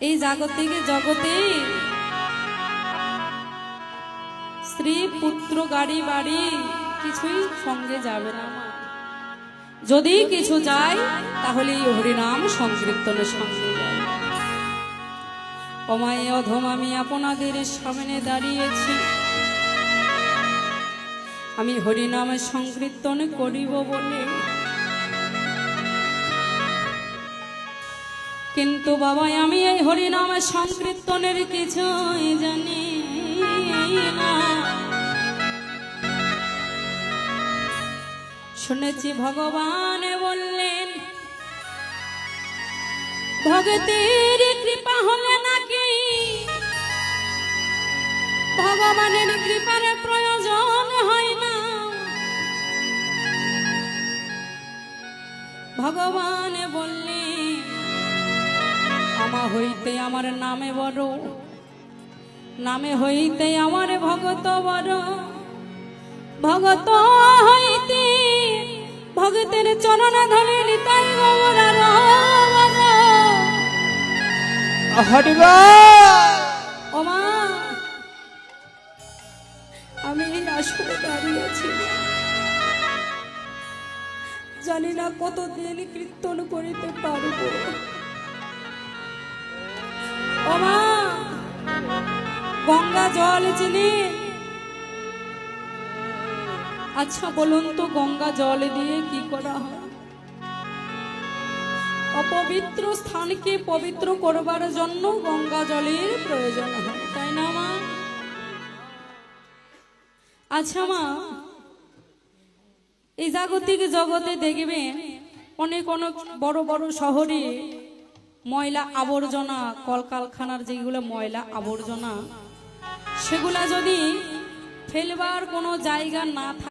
এই জাগতিক জগতে স্ত্রী পুত্র গাড়ি বাড়ি কিছুই সঙ্গে যাবে না। যদি কিছু যায় তাহলে এই হরিনাম সংকীর্তনের সঙ্গে যায়। ওমায় অধম আমি আপনাদের সামনে দাঁড়িয়েছি, আমি হরিনাম সংকীর্তন করিব বলে, কিন্তু বাবা আমি এই হরিনাম সংকীর্তনের কিছুই জানি না। শুনেছি ভগবান বললেন ভগতের কৃপা হলে নাকি ভগবানের কৃপার প্রয়োজন হয় না। ভগবান বললেন আমা হইতে আমার নামে বড়, নামে হইতে আমার ভগত বড়, ভগত হইতে ভগতের চরণ ধরে নিতাই গৌরার ওমা আমি এই আসরে দাঁড়িয়েছি, জানি না কতদিন কীর্তন করিতে পারবো। ওমা গঙ্গা জল চিনি, আচ্ছা বলুন তো গঙ্গা জল দিয়ে কি করা হয়? অপবিত্র স্থানকে পবিত্র করবার জন্য গঙ্গা জলের প্রয়োজন হয়, তাই না মা? আচ্ছা মা, এই জাগতিক জগতে দেখবেন অনেক অনেক বড় বড় শহরে ময়লা আবর্জনা, কলকারখানার যেগুলো ময়লা আবর্জনা, সেগুলা যদি ফেলবার কোনো জায়গা না থাকে